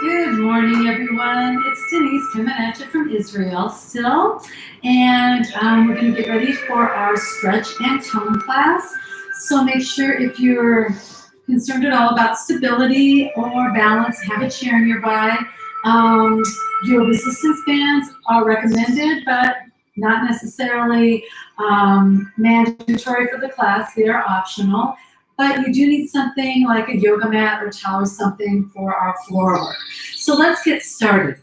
Good morning, everyone. It's Denise coming at you from Israel still. And we're going to get ready for our stretch and tone class. So make sure if you're concerned at all about stability or balance, have a chair nearby. Your resistance bands are recommended, but not necessarily mandatory for the class. They are optional. But you do need something like a yoga mat or towel or something for our floor work. So let's get started.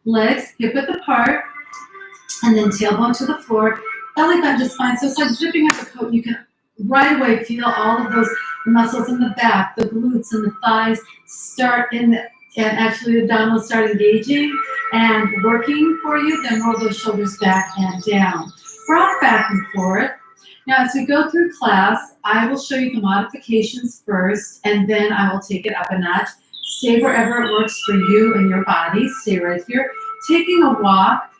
Legs hip width apart, and then tailbone to the floor. Belly button just fine. So it's like zipping up the coat. You can right away feel all of those muscles in the back, the glutes and the thighs start and actually the abdominals start engaging and working for you. Then roll those shoulders back and down. Rock back and forth. Now, as we go through class, I will show you the modifications first, and then I will take it up a notch. Stay wherever it works for you and your body. Stay right here. Taking a walk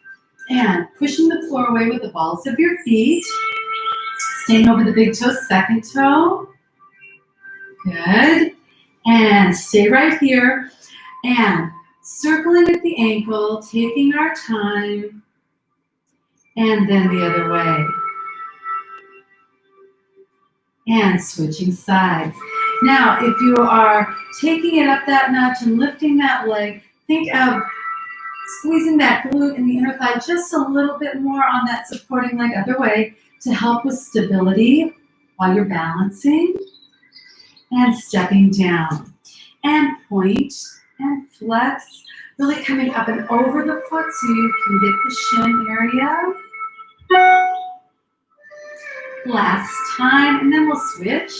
and pushing the floor away with the balls of your feet. Staying over the big toe, second toe. Good. And stay right here. And circling at the ankle, taking our time, and then the other way. And switching sides. Now, if you are taking it up that notch and lifting that leg, think of squeezing that glute in the inner thigh just a little bit more on that supporting leg other way to help with stability while you're balancing. And stepping down. And point and flex. Really coming up and over the foot so you can get the shin area. Last time, and then we'll switch.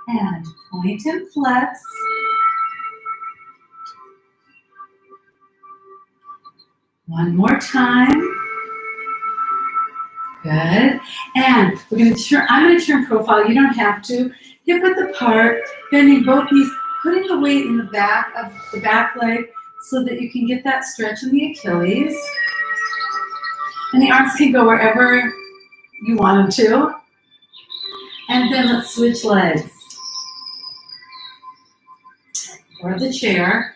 And point and flex. One more time. Good. And we're going to turn, I'm going to turn profile. You don't have to. Hip width apart, bending both knees, putting the weight in the back of the back leg so that you can get that stretch in the Achilles. And the arms can go wherever you want them to. And then let's switch legs. Or the chair.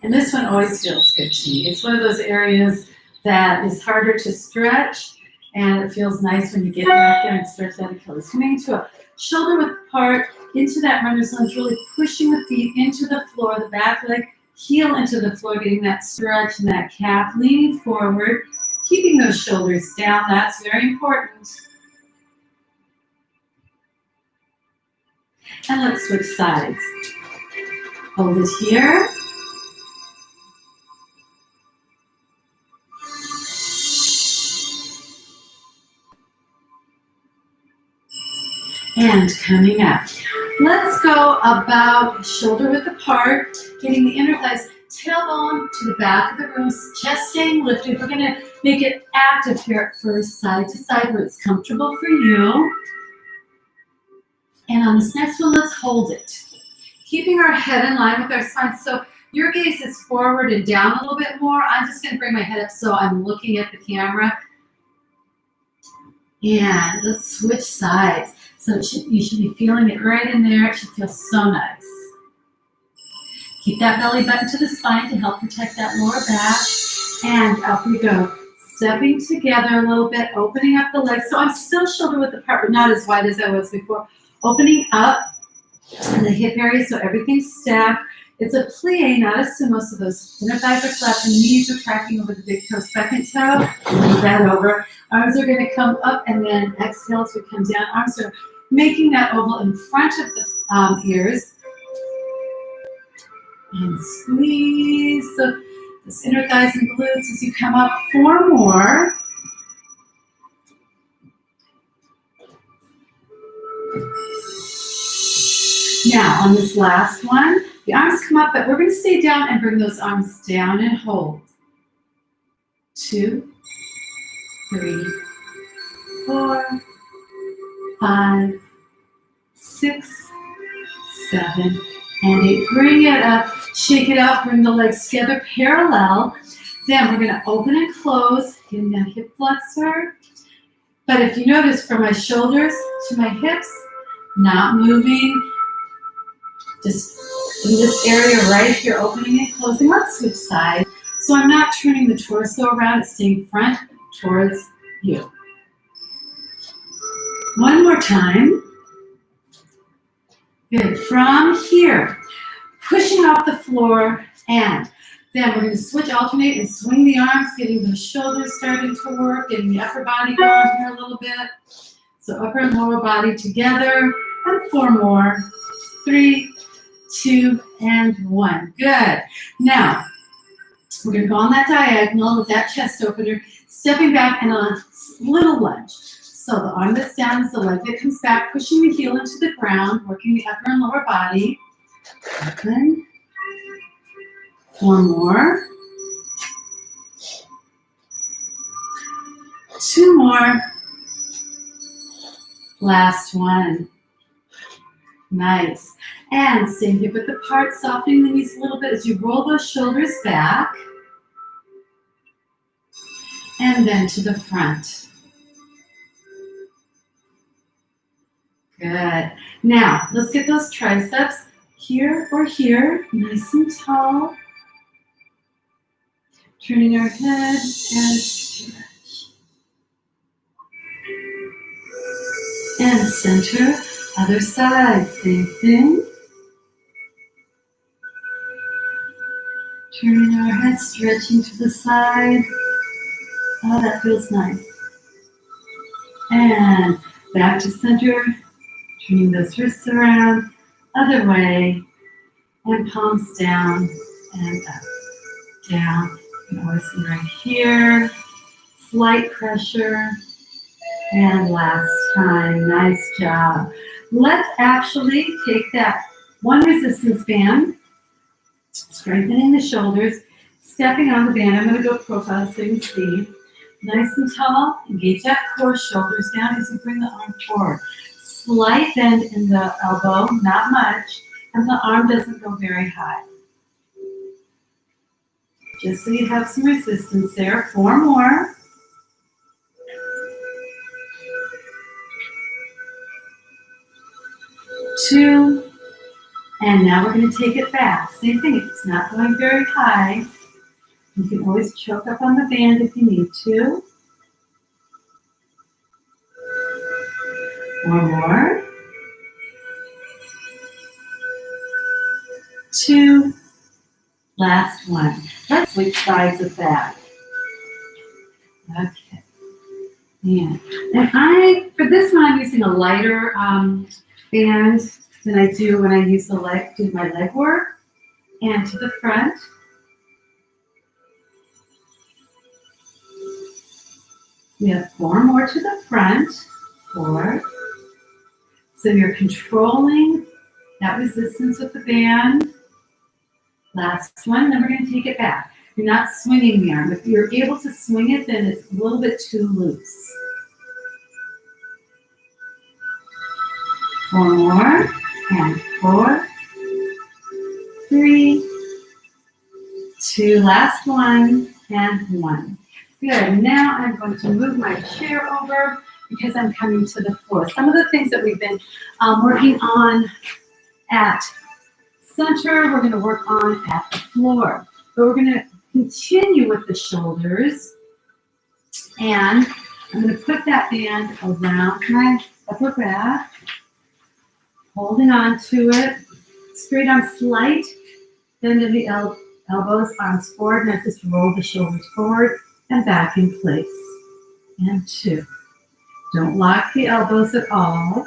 And this one always feels good to me. It's one of those areas that is harder to stretch, and it feels nice when you get back there and stretch that Achilles. Coming into a shoulder width apart, into that runner's lunge, really pushing the feet into the floor, the back leg, heel into the floor, getting that stretch in that calf, leaning forward, keeping those shoulders down. That's very important. And let's switch sides. Hold it here. And coming up. Let's go about shoulder width apart, getting the inner thighs, tailbone to the back of the room, chest staying lifted. We're going to make it active here at first, side to side where it's comfortable for you. And on this next one, let's hold it. Keeping our head in line with our spine. So your gaze is forward and down a little bit more. I'm just going to bring my head up so I'm looking at the camera. And let's switch sides. So you should be feeling it right in there. It should feel so nice. Keep that belly button to the spine to help protect that lower back. And up we go. Stepping together a little bit, opening up the legs. So I'm still shoulder width apart, but not as wide as I was before. Opening up in the hip area so everything's stacked. It's a plie, not a sumo, so those inner thighs are flat, the knees are tracking over the big toe, second toe, move that over. Arms are going to come up and then exhale as we come down. Arms are making that oval in front of the ears. And squeeze the inner thighs and glutes as you come up. 4 more. Now, on this last one, the arms come up, but we're going to stay down and bring those arms down and hold. 2, 3, 4, 5, 6, 7, and 8. Bring it up, shake it out, bring the legs together parallel. Then we're going to open and close, getting that hip flexor. But if you notice from my shoulders to my hips, not moving, Just in this area right here, opening and closing. Let's switch sides. So I'm not turning the torso around, it's staying front towards you. One more time. Good. From here, pushing off the floor, and then we're going to switch, alternate, and swing the arms, getting the shoulders starting to work, getting the upper body going here a little bit. So upper and lower body together, and 4 more. 3, 2, and 1. Good. Now, we're going to go on that diagonal with that chest opener, stepping back in a little lunge. So the arm that's down is the leg that comes back, pushing the heel into the ground, working the upper and lower body. Open. 4 more. 2 more. Last one. Nice. And staying hip width apart, softening the knees a little bit as you roll those shoulders back. And then to the front. Good. Now, let's get those triceps here or here, nice and tall. Turning our head and stretch. And center, other side, same thing. Turning our head, stretching to the side. Oh, that feels nice. And back to center. Turning those wrists around, other way, and palms down and up, down. You can always be right here, slight pressure, and last time, nice job. Let's actually take that one resistance band, strengthening the shoulders, stepping on the band. I'm going to go profile so you can see. Nice and tall, engage that core, shoulders down as you bring the arm forward. Slight bend in the elbow, not much, and the arm doesn't go very high. Just so you have some resistance there. 4 more. 2, and now we're going to take it back. Same thing, it's not going very high. You can always choke up on the band if you need to. 4 more. 2. Last one. Let's switch sides of that. Okay. Yeah. And for this one, I'm using a lighter band than I do when I use do my leg work. And to the front. We have 4 more to the front. 4. So you're controlling that resistance with the band. Last one, then we're going to take it back. You're not swinging the arm. If you're able to swing it, then it's a little bit too loose. 4 more, and 4, 3, 2, last one, and 1. Good, now I'm going to move my chair over because I'm coming to the floor. Some of the things that we've been working on at center, we're going to work on at the floor. But we're going to continue with the shoulders. And I'm going to put that band around my upper back, holding on to it. Straight arm, slight bend of the elbows, arms forward, and I just roll the shoulders forward and back in place. And 2. Don't lock the elbows at all.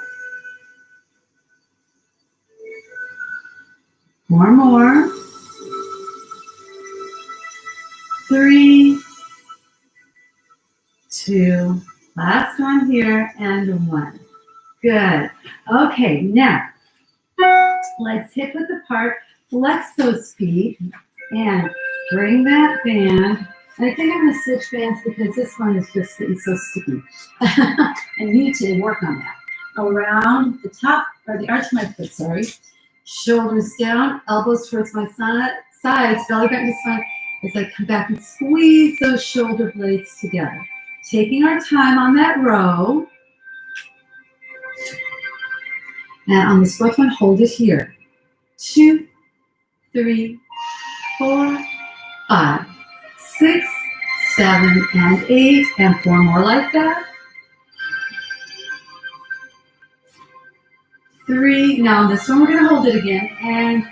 4 more. 3, 2, last one here, and 1. Good. Okay, now, legs hip width apart, flex those feet, and bring that band. And I think I'm going to switch bands because this one is just getting so sticky. I need to work on that. Around the top, or the arch of my foot, sorry. Shoulders down, elbows towards my sides, belly button to spine as I come back and squeeze those shoulder blades together. Taking our time on that row. And on this fourth one, hold it here. 2, 3, 4, 5, 6, 7, and 8, and 4 more like that. 3, now this one we're going to hold it again, and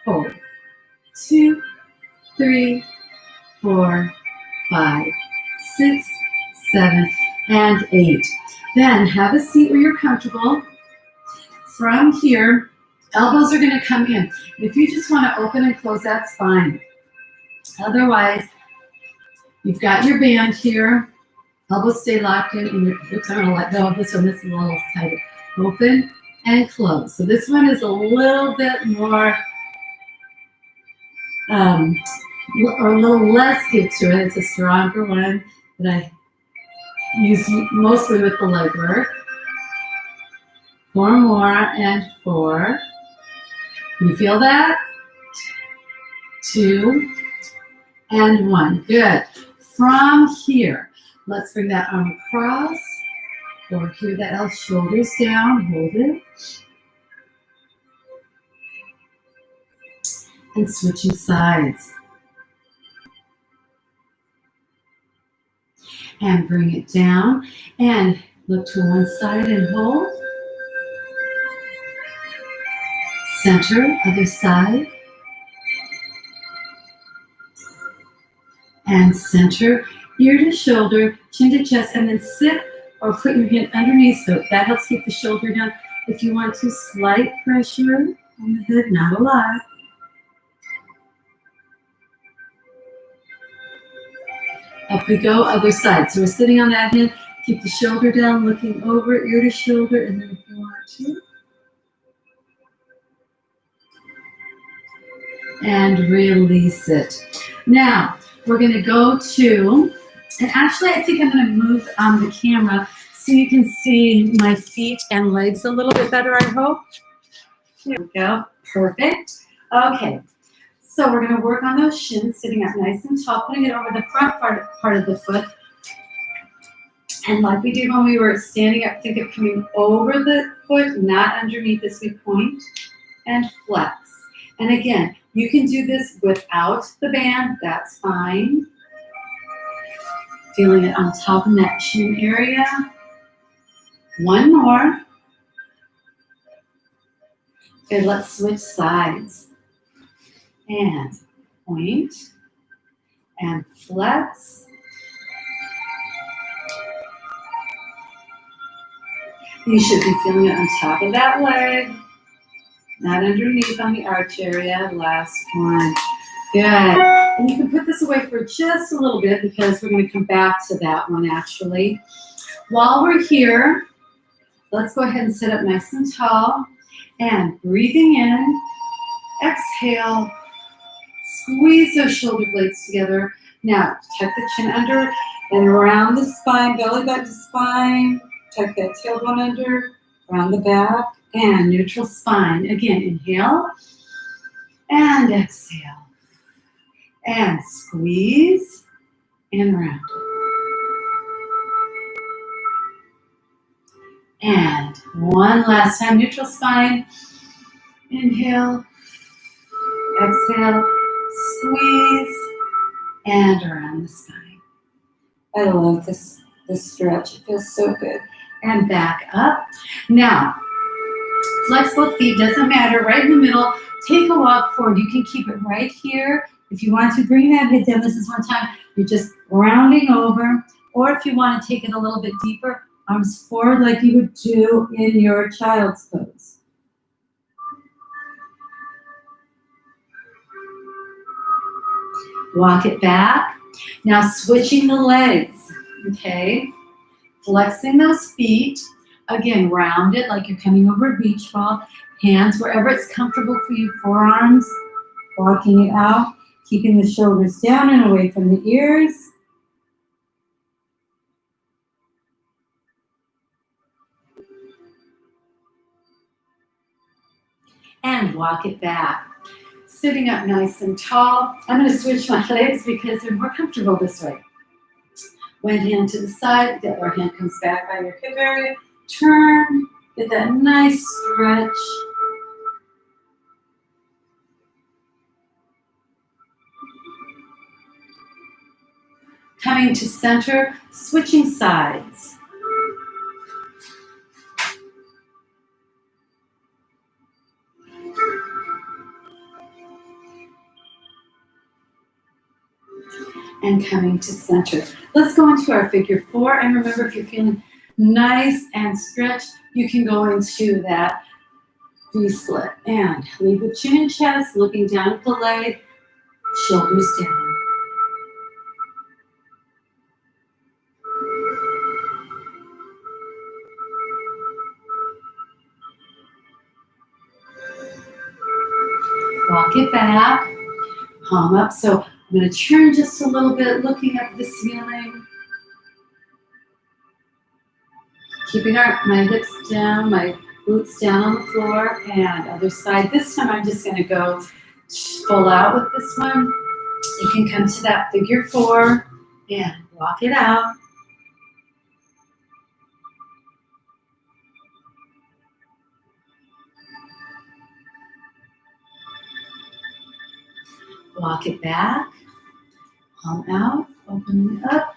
hold. 2, 3, 4, 5, 6, 7, and 8. Then have a seat where you're comfortable. From here, elbows are going to come in. If you just want to open and close, that's fine. Otherwise, you've got your band here. Elbows stay locked in. And oops, I'm going to let go of this one. This is a little tighter. Open and close. So this one is a little bit more, or a little less give to it. It's a stronger one that I use mostly with the leg work. 4 more, and 4. You feel that? 2, and 1. Good. From here, let's bring that arm across. Over here, that L, shoulders down, hold it. And switching sides. And bring it down, and look to one side and hold. Center, other side. And center, ear to shoulder, chin to chest, and then sit or put your hand underneath, so that helps keep the shoulder down. If you want to, slight pressure on the head, not a lot. Up we go, other side. So we're sitting on that hand, keep the shoulder down, looking over, ear to shoulder, and then if you want to. And release it. Now, we're going to go to, and actually I think I'm going to move the camera so you can see my feet and legs a little bit better, I hope. Here we go. Perfect. Okay. So we're going to work on those shins, sitting up nice and tall, putting it over the front part of the foot. And like we did when we were standing up, think of coming over the foot, not underneath as we point, and flex. And again, you can do this without the band, that's fine. Feeling it on top in that chin area. 1 more. Okay, let's switch sides. And point, and flex. You should be feeling it on top of that leg. Not underneath on the arch area. Last one. Good. And you can put this away for just a little bit because we're going to come back to that one actually. While we're here, let's go ahead and sit up nice and tall. And breathing in, exhale, squeeze those shoulder blades together. Now, tuck the chin under and around the spine, belly back to spine. Tuck that tailbone under, around the back. And neutral spine. Again, inhale and exhale. And squeeze and round. And one last time, neutral spine. Inhale, exhale, squeeze, and around the spine. I love this stretch. It feels so good. And back up. Now, flex both feet, doesn't matter, right in the middle. Take a walk forward. You can keep it right here. If you want to bring that head down, this is one time, you're just rounding over. Or if you want to take it a little bit deeper, arms forward like you would do in your child's pose. Walk it back. Now switching the legs, okay? Flexing those feet. Again, round it like you're coming over a beach ball. Hands wherever it's comfortable for you. Forearms, walking it out. Keeping the shoulders down and away from the ears. And walk it back. Sitting up nice and tall. I'm going to switch my legs because they're more comfortable this way. One hand to the side, the other hand comes back by your hip area. Turn, get that nice stretch. Coming to center, switching sides. And coming to center. Let's go into our figure 4. And remember, if you're feeling nice and stretched, you can go into that V-split. And lead with chin and chest, looking down at the leg, shoulders down. Walk it back, palm up. So I'm going to turn just a little bit, looking up the ceiling. Keeping my hips down, my glutes down on the floor, and other side. This time I'm just going to go full out with this one. You can come to that figure 4 and walk it out. Walk it back, palm out, opening it up.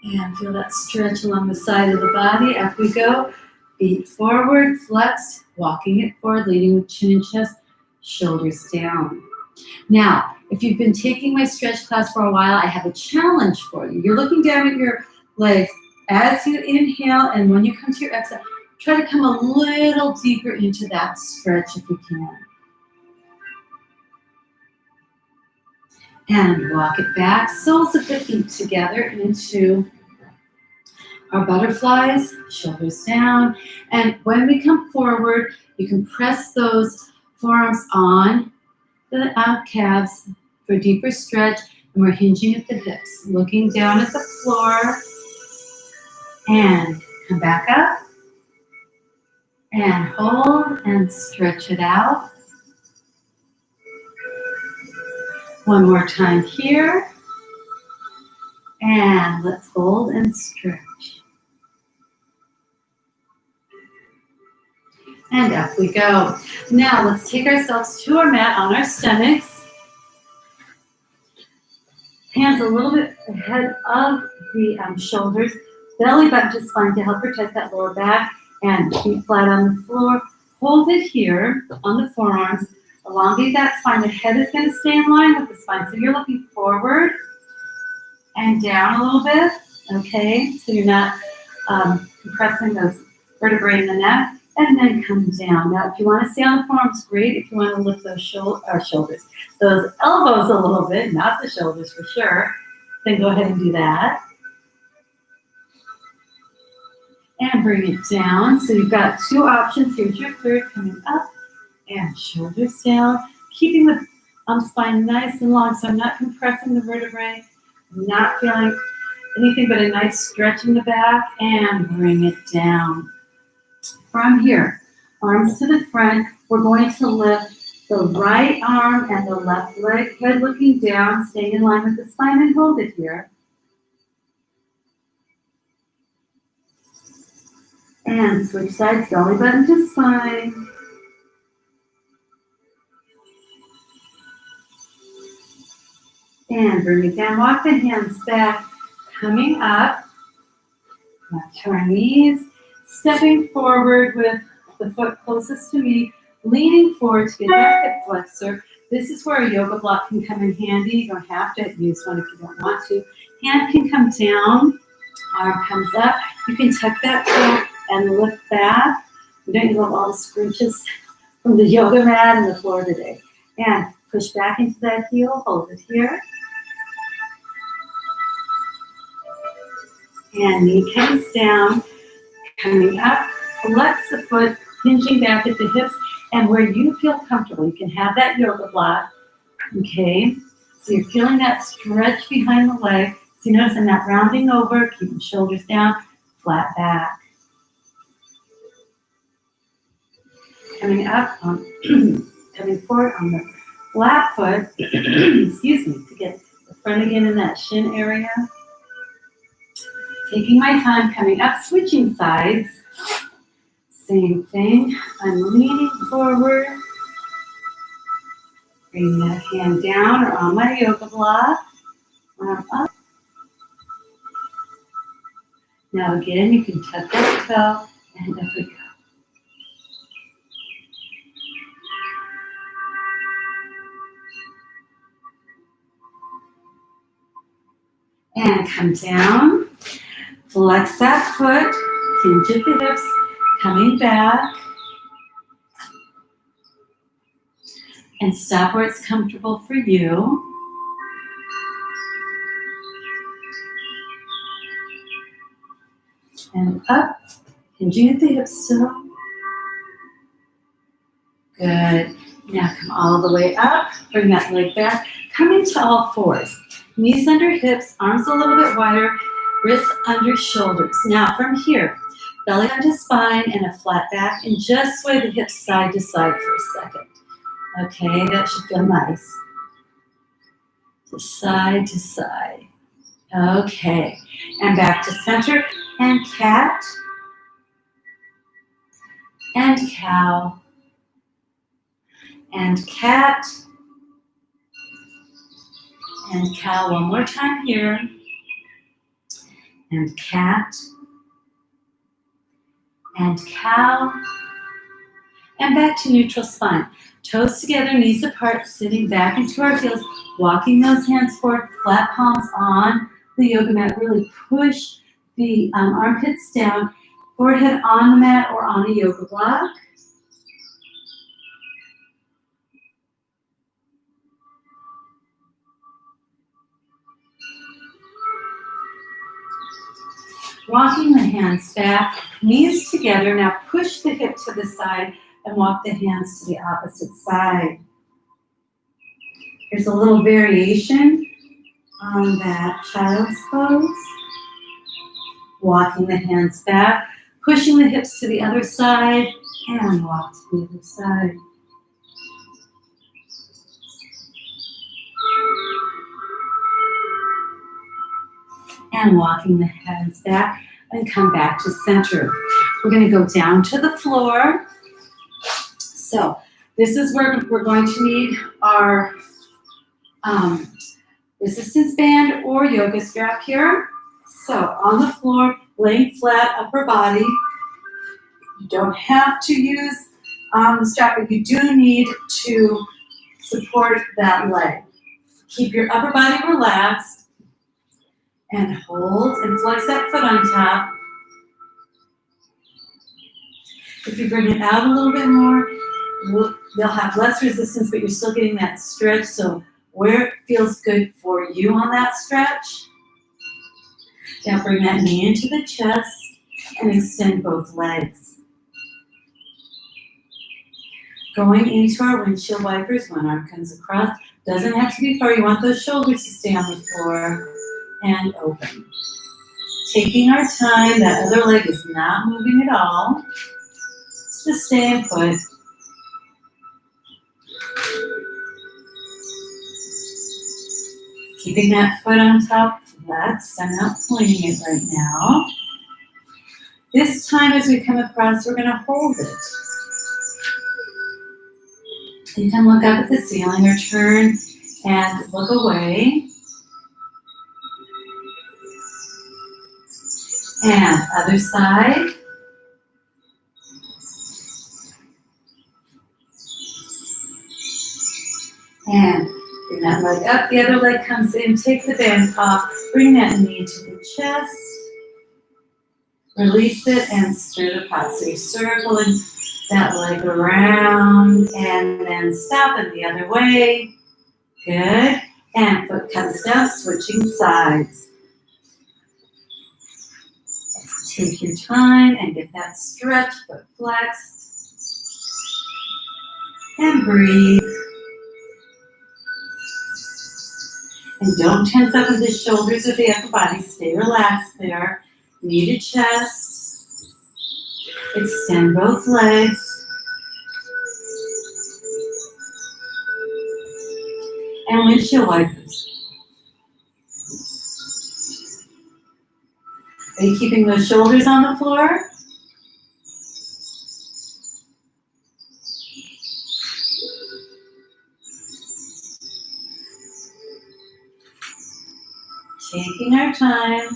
And feel that stretch along the side of the body. Up we go. Feet forward, flexed, walking it forward, leading with chin and chest, shoulders down. Now, if you've been taking my stretch class for a while, I have a challenge for you. You're looking down at your legs as you inhale, and when you come to your exhale, try to come a little deeper into that stretch if you can. And walk it back, soles of the feet together into our butterflies, shoulders down. And when we come forward, you can press those forearms on the calves for a deeper stretch. And we're hinging at the hips, looking down at the floor. And come back up. And hold and stretch it out. One more time here. And let's hold and stretch. And up we go. Now let's take ourselves to our mat on our stomachs. Hands a little bit ahead of the shoulders. Belly button just fine to help protect that lower back. And feet flat on the floor. Hold it here on the forearms. Elongate that spine. The head is going to stay in line with the spine. So you're looking forward and down a little bit. Okay, so you're not compressing those vertebrae in the neck. And then come down. Now, if you want to stay on the forearms, great. If you want to lift those shoulders, those elbows a little bit, not the shoulders for sure, then go ahead and do that. And bring it down. So you've got 2 options. Here's your third, coming up and shoulders down. Keeping the spine nice and long, so I'm not compressing the vertebrae. I'm not feeling anything but a nice stretch in the back. And bring it down. From here, arms to the front, we're going to lift the right arm and the left leg, head looking down, staying in line with the spine, and hold it here. And switch sides, belly button to spine. And bring it down, walk the hands back, coming up, to our knees. Stepping forward with the foot closest to me, leaning forward to get that hip flexor. This is where a yoga block can come in handy. You don't have to use one if you don't want to. Hand can come down, arm comes up. You can tuck that toe and lift back. We don't love all the scrunches from the yoga mat and the floor today. And push back into that heel, hold it here. And knee comes down. Coming up, flex the foot, hinging back at the hips, and where you feel comfortable. You can have that yoga block, okay? So you're feeling that stretch behind the leg. So you notice I'm not rounding over, keeping shoulders down, flat back. Coming up, coming forward on the flat foot, excuse me, to get the front again in that shin area. Taking my time, coming up, switching sides. Same thing. I'm leaning forward Bring that hand down or on my yoga block. Arm up. Now again, you can tuck that toe and up we go. And come down. Flex that foot. Hinge at the hips. Coming back. And stop where it's comfortable for you. And up, hinging at the hips still. Good. Now come all the way up, bring that leg back. Come into all fours. Knees under hips, arms a little bit wider, wrists under shoulders. Now from here, belly onto spine and a flat back, and just sway the hips side to side for a second. Okay, that should feel nice. To side. Okay, and back to center, and cat, and cow, and cat, and cow. One more time here, and cat, and cow, and back to neutral spine. Toes together, knees apart, sitting back into our heels, walking those hands forward, flat palms on the yoga mat. Really push the armpits down, forehead on the mat or on a yoga block. Walking the hands back, knees together. Now push the hip to the side and walk the hands to the opposite side. There's a little variation on that child's pose. Walking the hands back, pushing the hips to the other side, and walk to the other side. And walking the hands back and come back to center. We're going to go down to the floor. So this is where we're going to need our resistance band or yoga strap here. So on the floor, laying flat, upper body. You don't have to use the strap, but you do need to support that leg. Keep your upper body relaxed and hold and flex that foot on top. If you bring it out a little bit more, they'll have less resistance, but you're still getting that stretch. So where it feels good for you on that stretch. Now bring that knee into the chest and extend both legs. Going into our windshield wipers, one arm comes across. Doesn't have to be far. You want those shoulders to stay on the floor and open. Taking our time, that other leg is not moving at all. Just stay and put. Keeping that foot on top, flexed. I'm not pointing it right now. This time as we come across, we're going to hold it. You can look up at the ceiling or turn and look away. And other side. And bring that leg up, the other leg comes in, take the band off, bring that knee to the chest, release it and stir the pot. So you're circling that leg around and then stop it the other way. Good. And foot comes down, switching sides. Take your time and get that stretch, foot flexed. And breathe. And don't tense up with the shoulders or the upper body. Stay relaxed there. Knee to chest. Extend both legs. And windshield wipers. Are you keeping those shoulders on the floor? taking our time.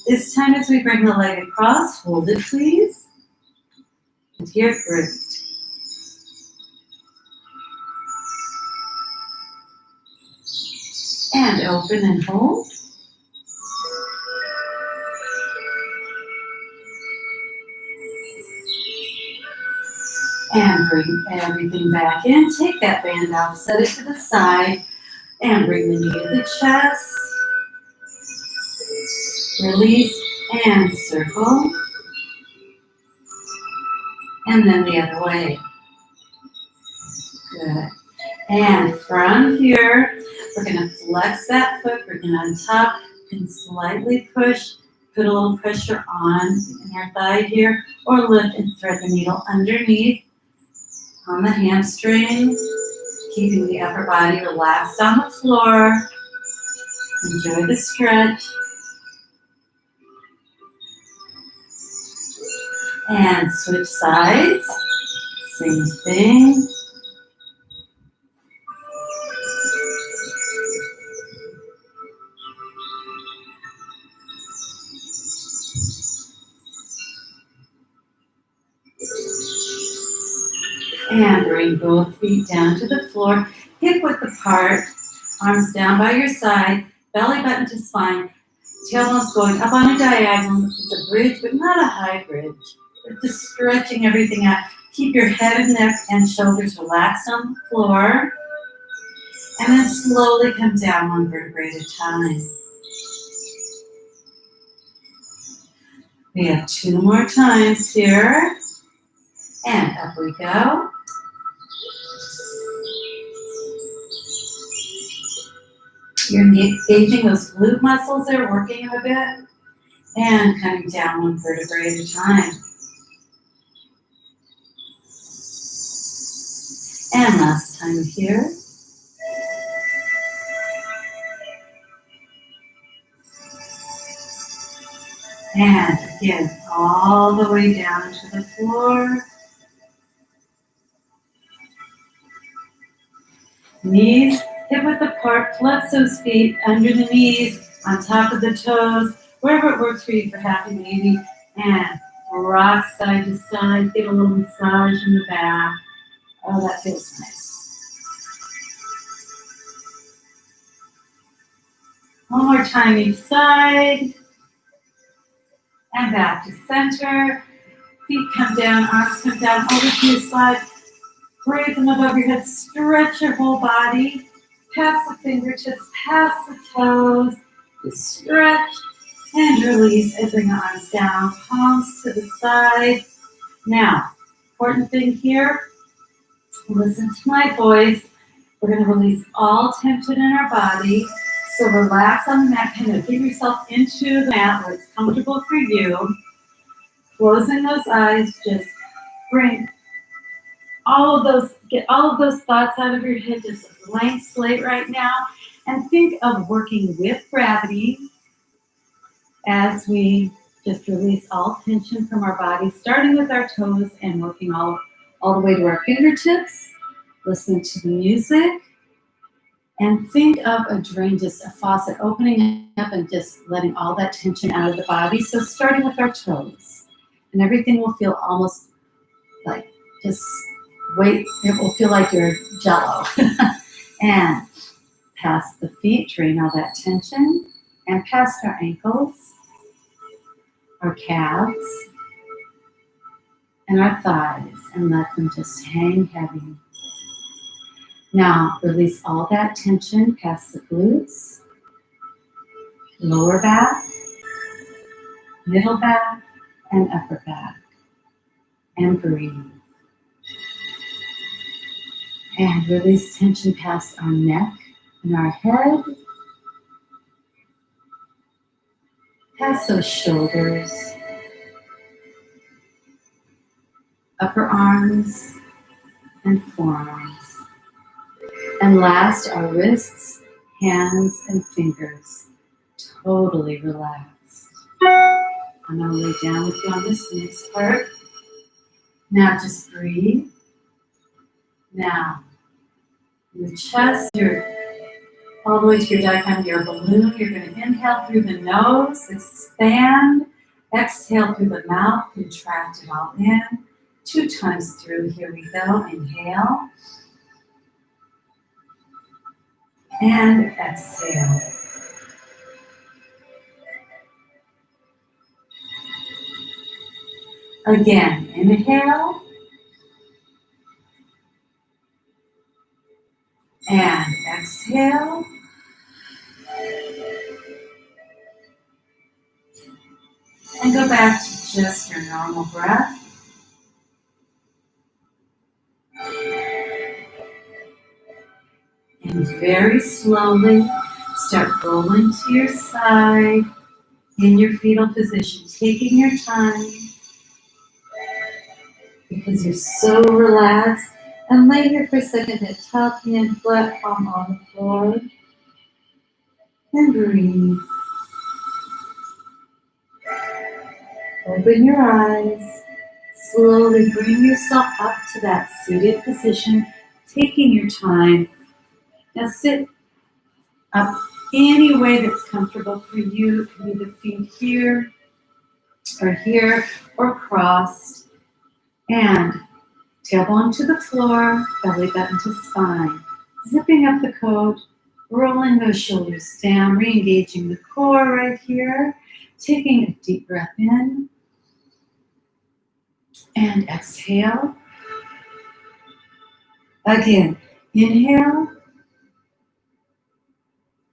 This time as we bring the leg across, hold it please. And here, great. And open and hold. And bring everything back in. Take that band off, set it to the side, and bring the knee to the chest. Release and circle. And then the other way. Good. And from here, we're going to flex that foot. We're going to on top. You can slightly push, put a little pressure on your thigh here, or lift and thread the needle underneath on the hamstring, keeping the upper body relaxed on the floor. Enjoy the stretch. And switch sides. Same thing. And bring both feet down to the floor, hip width apart, arms down by your side, belly button to spine, tailbones going up on a diagonal. It's a bridge, but not a high bridge. We're just stretching everything out. Keep your head and neck and shoulders relaxed on the floor. And then slowly come down one vertebrae at a time. We have 2 more times here. And up we go. You're engaging those glute muscles there, working them a bit. And coming down one vertebrae at a time. And last time here. And again, all the way down to the floor. Knees hip width apart, flex those feet under the knees, on top of the toes, wherever it works for you for happy baby. And rock side to side, get a little massage in the back. Oh, that feels nice. One more time each side. And back to center. Feet come down, arms come down, over to your side. Raise them above your head, stretch your whole body. Pass the fingertips, pass the toes. Just stretch and release and bring the arms down, palms to the side. Now, important thing here, listen to my voice. We're going to release all tension in our body. So relax on the mat, kind of get yourself into the mat where it's comfortable for you. Closing those eyes, just bring get all of those thoughts out of your head, just a blank slate right now. And think of working with gravity as we just release all tension from our body, starting with our toes and working all the way to our fingertips. Listen to the music. And think of a drain, just a faucet opening up and just letting all that tension out of the body. So starting with our toes. And everything will feel almost like just wait, it will feel like you're jello. And past the feet, drain all that tension. And past our ankles, our calves, and our thighs. And let them just hang heavy. Now, release all that tension past the glutes, lower back, middle back, and upper back. And breathe. And release tension past our neck and our head, past those shoulders, upper arms, and forearms. And last, our wrists, hands, and fingers, totally relaxed. I'm going to lay down with you on this next part. Now just breathe. Now, your chest, all the way to your diaphragm, your balloon. You're going to inhale through the nose, expand. Exhale through the mouth, contract it all in. 2 times through. Here we go. Inhale. And exhale. Again, inhale. And exhale. And go back to just your normal breath. And very slowly start rolling to your side in your fetal position, taking your time because you're so relaxed. And lay here for a second, head top, hand, flat palm on the floor. And breathe. Open your eyes. Slowly bring yourself up to that seated position, taking your time. Now sit up any way that's comfortable for you. It can be the feet here, or crossed. And tailbone to the floor, belly button to spine. Zipping up the coat, rolling those shoulders down, re-engaging the core right here. Taking a deep breath in. And exhale. Again, inhale.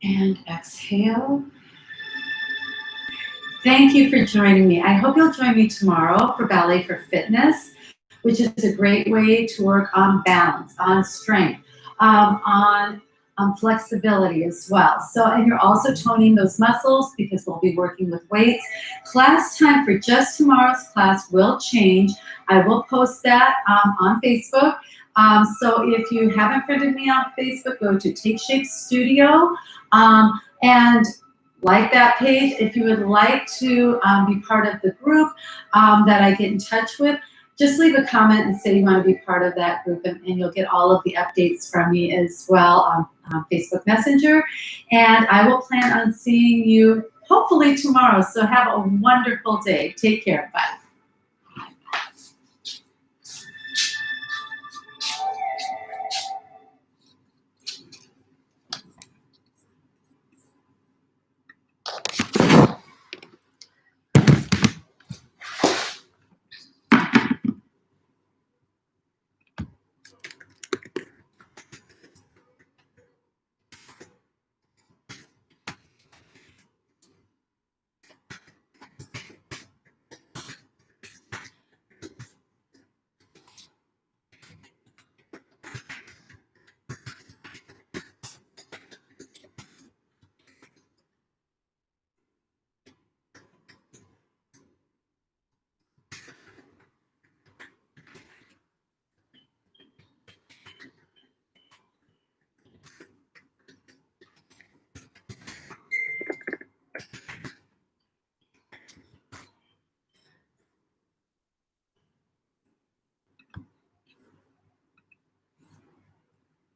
And exhale. Thank you for joining me. I hope you'll join me tomorrow for Ballet for Fitness, which is a great way to work on balance, on strength, on flexibility as well. So, and you're also toning those muscles because we'll be working with weights. Class time for just tomorrow's class will change. I will post that on Facebook. So if you haven't friended me on Facebook, go to Take Shape Studio and like that page. If you would like to be part of the group that I get in touch with, just leave a comment and say you want to be part of that group, and you'll get all of the updates from me as well on Facebook Messenger. And I will plan on seeing you hopefully tomorrow. So have a wonderful day. Take care. Bye.